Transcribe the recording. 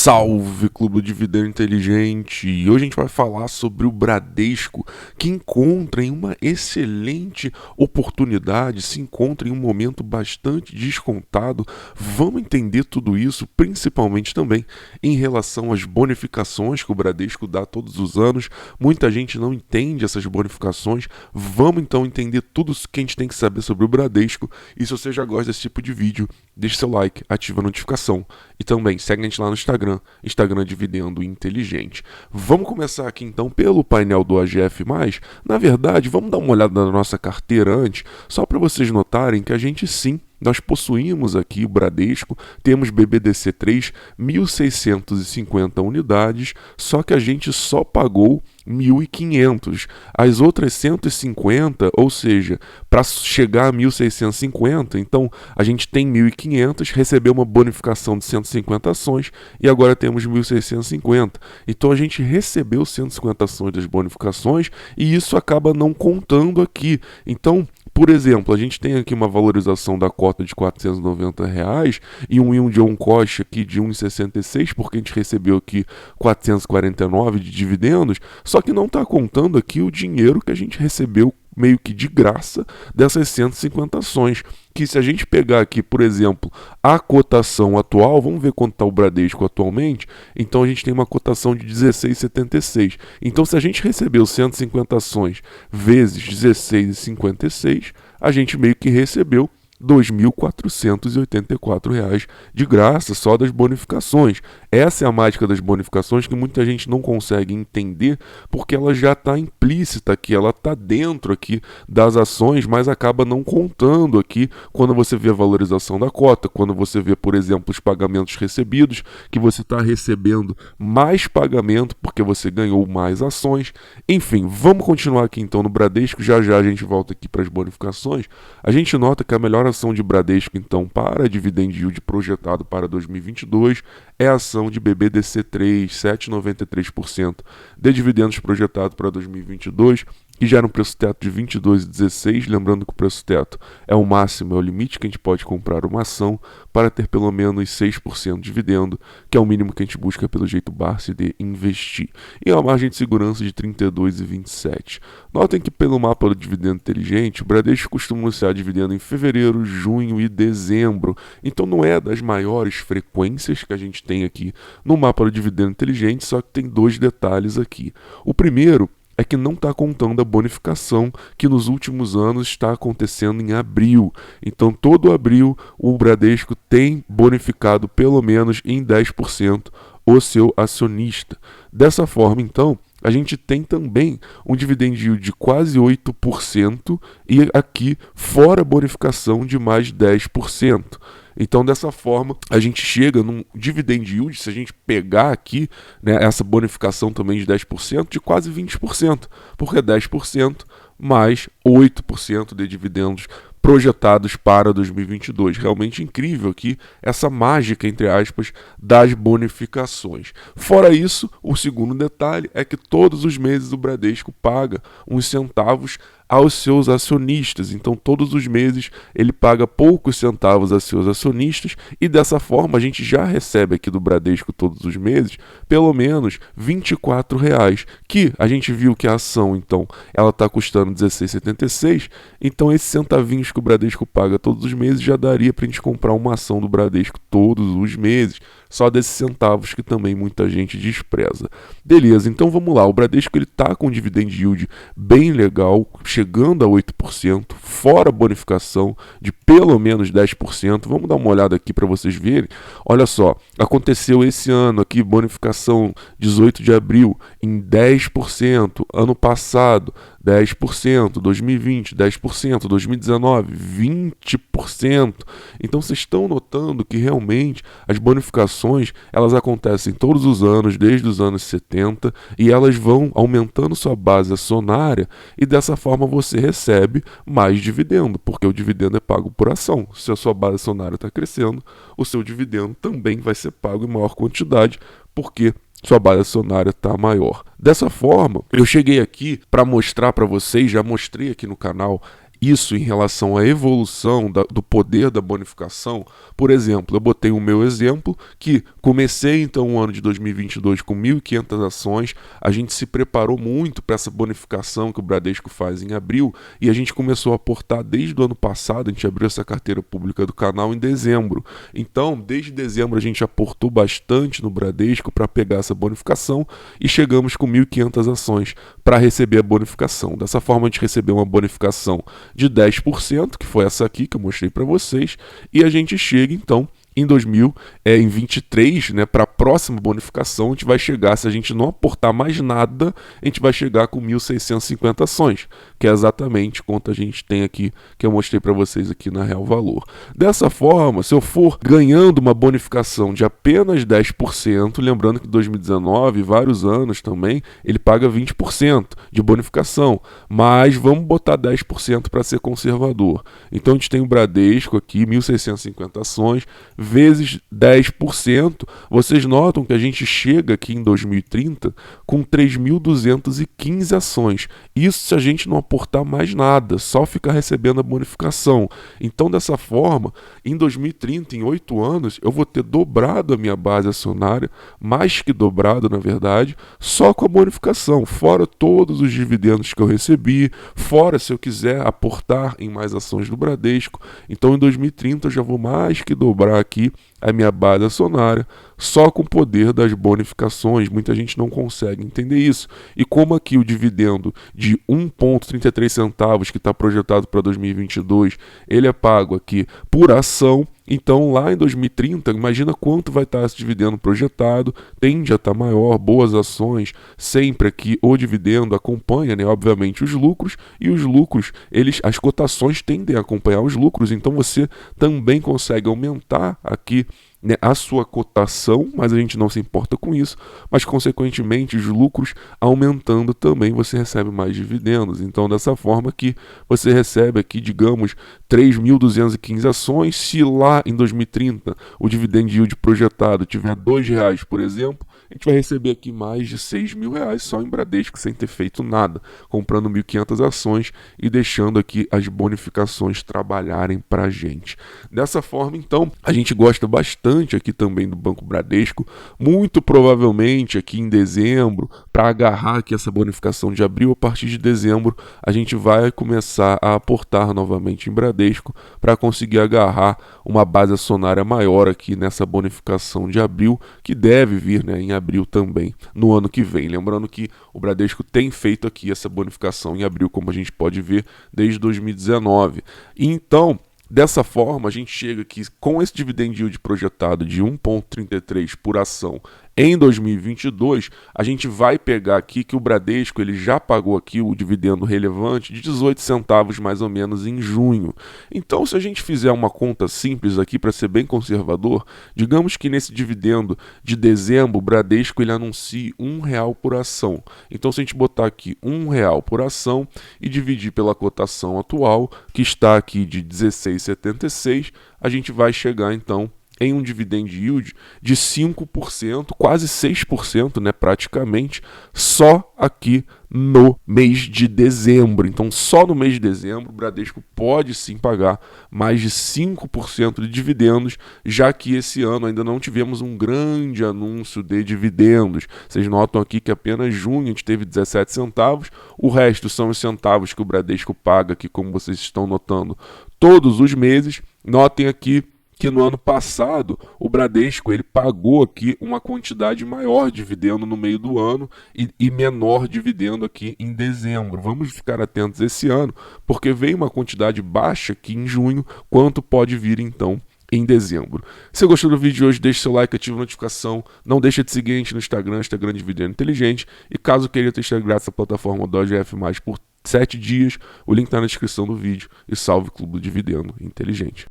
Salve, Clube do Dividendo Inteligente! E hoje a gente vai falar sobre o Bradesco, que encontra em uma excelente oportunidade, se encontra em um momento bastante descontado. Vamos entender tudo isso, principalmente também em relação às bonificações que o Bradesco dá todos os anos. Muita gente não entende essas bonificações. Vamos então entender tudo que a gente tem que saber sobre o Bradesco. E se você já gosta desse tipo de vídeo, deixe seu like, ativa a notificação e também segue a gente lá no Instagram Dividendo Inteligente. Vamos começar aqui então pelo painel do AGF+. Na verdade, vamos dar uma olhada na nossa carteira antes, só para vocês notarem que a gente sim, nós possuímos aqui o Bradesco, temos BBDC3, 1.650 unidades, só que a gente só pagou 1.500. As outras 150, ou seja, para chegar a 1.650, então a gente tem 1.500, recebeu uma bonificação de 150 ações e agora temos 1.650. Então a gente recebeu 150 ações das bonificações e isso acaba não contando aqui. Então, por exemplo, a gente tem aqui uma valorização da cota de R$ 490 e um yield on cost aqui de 1,66, porque a gente recebeu aqui 449 de dividendos, só que não está contando aqui o dinheiro que a gente recebeu meio que de graça dessas 150 ações, que se a gente pegar aqui, por exemplo, a cotação atual, vamos ver quanto está o Bradesco atualmente, então a gente tem uma cotação de 16,76. Então se a gente recebeu 150 ações vezes 16,56, a gente meio que recebeu R$ 2.484 de graça só das bonificações. Essa é a mágica das bonificações que muita gente não consegue entender, porque ela já está implícita aqui, ela está dentro aqui das ações, mas acaba não contando aqui quando você vê a valorização da cota, quando você vê, por exemplo, os pagamentos recebidos, que você está recebendo mais pagamento porque você ganhou mais ações. Enfim, vamos continuar aqui então no Bradesco, já a gente volta aqui para as bonificações. A gente nota que a melhor ação de Bradesco, então, para dividend yield projetado para 2022 é a ação de BBDC3, 7,93% de dividendos projetado para 2022, que gera um preço teto de 22,16, lembrando que o preço teto é o máximo, é o limite que a gente pode comprar uma ação para ter pelo menos 6% de dividendo, que é o mínimo que a gente busca pelo jeito Barsi de investir. E a margem de segurança de 32,27. Notem que pelo mapa do dividendo inteligente, o Bradesco costuma anunciar dividendo em fevereiro, junho e dezembro. Então não é das maiores frequências que a gente tem aqui no mapa do dividendo inteligente, só que tem dois detalhes aqui. O primeiro é que não está contando a bonificação que nos últimos anos está acontecendo em abril. Então, todo abril, o Bradesco tem bonificado pelo menos em 10% o seu acionista. Dessa forma, então, a gente tem também um dividend yield de quase 8% e aqui fora bonificação de mais 10%. Então, dessa forma, a gente chega num dividend yield, se a gente pegar aqui, né, essa bonificação também de 10%, de quase 20%, porque é 10% mais 8% de dividendos projetados para 2022. Realmente incrível aqui essa mágica, entre aspas, das bonificações. Fora isso, o segundo detalhe é que todos os meses o Bradesco paga uns centavos aos seus acionistas. Então, todos os meses ele paga poucos centavos a seus acionistas e dessa forma a gente já recebe aqui do Bradesco todos os meses pelo menos R$ 24, que a gente viu que a ação, então, ela está custando R$ 16,76, então esses centavinhos que o Bradesco paga todos os meses já daria para a gente comprar uma ação do Bradesco todos os meses, só desses centavos que também muita gente despreza. Beleza, então vamos lá, o Bradesco ele está com um dividend yield bem legal, chegando a 8%, fora bonificação de pelo menos 10%. Vamos dar uma olhada aqui para vocês verem. Olha só, aconteceu esse ano aqui, bonificação 18 de abril em 10%, ano passado 10%, 2020 10%, 2019 20%. Então vocês estão notando que realmente as bonificações elas acontecem todos os anos, desde os anos 70, e elas vão aumentando sua base acionária e dessa forma você recebe mais dividendo, porque o dividendo é pago por ação. Se a sua base acionária está crescendo, o seu dividendo também vai ser pago em maior quantidade, porque sua base acionária está maior. Dessa forma, eu cheguei aqui para mostrar para vocês, já mostrei aqui no canal, isso em relação à evolução do poder da bonificação, por exemplo, eu botei o meu exemplo que comecei então o ano de 2022 com 1.500 ações, a gente se preparou muito para essa bonificação que o Bradesco faz em abril e a gente começou a aportar desde o ano passado, a gente abriu essa carteira pública do canal em dezembro. Então, desde dezembro a gente aportou bastante no Bradesco para pegar essa bonificação e chegamos com 1.500 ações para receber a bonificação. Dessa forma a gente recebeu uma bonificação de 10%, que foi essa aqui que eu mostrei para vocês, e a gente chega então em 2023, né, para a próxima bonificação, a gente vai chegar, se a gente não aportar mais nada, a gente vai chegar com 1.650 ações, que é exatamente quanto a gente tem aqui, que eu mostrei para vocês aqui na Real Valor. Dessa forma, se eu for ganhando uma bonificação de apenas 10%, lembrando que 2019, vários anos também, ele paga 20% de bonificação, mas vamos botar 10% para ser conservador. Então a gente tem o Bradesco aqui, 1.650 ações, vezes 10%, vocês notam que a gente chega aqui em 2030 com 3.215 ações. Isso se a gente não aportar mais nada, só ficar recebendo a bonificação. Então, dessa forma, em 2030, em 8 anos, eu vou ter dobrado a minha base acionária, mais que dobrado, na verdade, só com a bonificação, fora todos os dividendos que eu recebi, fora se eu quiser aportar em mais ações do Bradesco. Então, em 2030, eu já vou mais que dobrar aqui a minha base acionária só com o poder das bonificações. Muita gente não consegue entender isso. E como aqui o dividendo de 1,33 centavos que está projetado para 2022, ele é pago aqui por ação, então lá em 2030, imagina quanto vai estar esse dividendo projetado, tende a estar maior, boas ações, sempre aqui o dividendo acompanha, né, obviamente os lucros, e os lucros, as cotações tendem a acompanhar os lucros, então você também consegue aumentar aqui, né, a sua cotação, mas a gente não se importa com isso, mas consequentemente os lucros aumentando também você recebe mais dividendos. Então dessa forma que você recebe aqui, digamos, 3.215 ações, se lá em 2030 o dividend yield projetado tiver R$2, por exemplo, a gente vai receber aqui mais de R$6.000 só em Bradesco, sem ter feito nada, comprando 1.500 ações e deixando aqui as bonificações trabalharem para a gente. Dessa forma, então, a gente gosta bastante aqui também do Banco Bradesco, muito provavelmente aqui em dezembro, para agarrar aqui essa bonificação de abril, a partir de dezembro, a gente vai começar a aportar novamente em Bradesco para conseguir agarrar uma base acionária maior aqui nessa bonificação de abril, que deve vir, né, em abril também, no ano que vem. Lembrando que o Bradesco tem feito aqui essa bonificação em abril, como a gente pode ver, desde 2019. Então, dessa forma, a gente chega aqui com esse dividend yield projetado de 1,33 por ação em 2022, a gente vai pegar aqui que o Bradesco ele já pagou aqui o dividendo relevante de 18 centavos mais ou menos em junho. Então, se a gente fizer uma conta simples aqui para ser bem conservador, digamos que nesse dividendo de dezembro, o Bradesco ele anuncia R$1 por ação. Então, se a gente botar aqui R$1 por ação e dividir pela cotação atual, que está aqui de 16,76, a gente vai chegar então em um dividend yield de 5%, quase 6%, né, praticamente, só aqui no mês de dezembro. Então, só no mês de dezembro, o Bradesco pode sim pagar mais de 5% de dividendos, já que esse ano ainda não tivemos um grande anúncio de dividendos. Vocês notam aqui que apenas junho a gente teve 17 centavos, o resto são os centavos que o Bradesco paga aqui, como vocês estão notando, todos os meses. Notem aqui que no ano passado o Bradesco ele pagou aqui uma quantidade maior de dividendo no meio do ano e menor dividendo aqui em dezembro. Vamos ficar atentos esse ano, porque veio uma quantidade baixa aqui em junho, quanto pode vir então em dezembro. Se você gostou do vídeo de hoje, deixe seu like, ative a notificação, não deixe de seguir a gente no Instagram Dividendo Inteligente, e caso queira testar grátis a plataforma do OGF+, por 7 dias, o link está na descrição do vídeo, e salve o Clube do Dividendo Inteligente.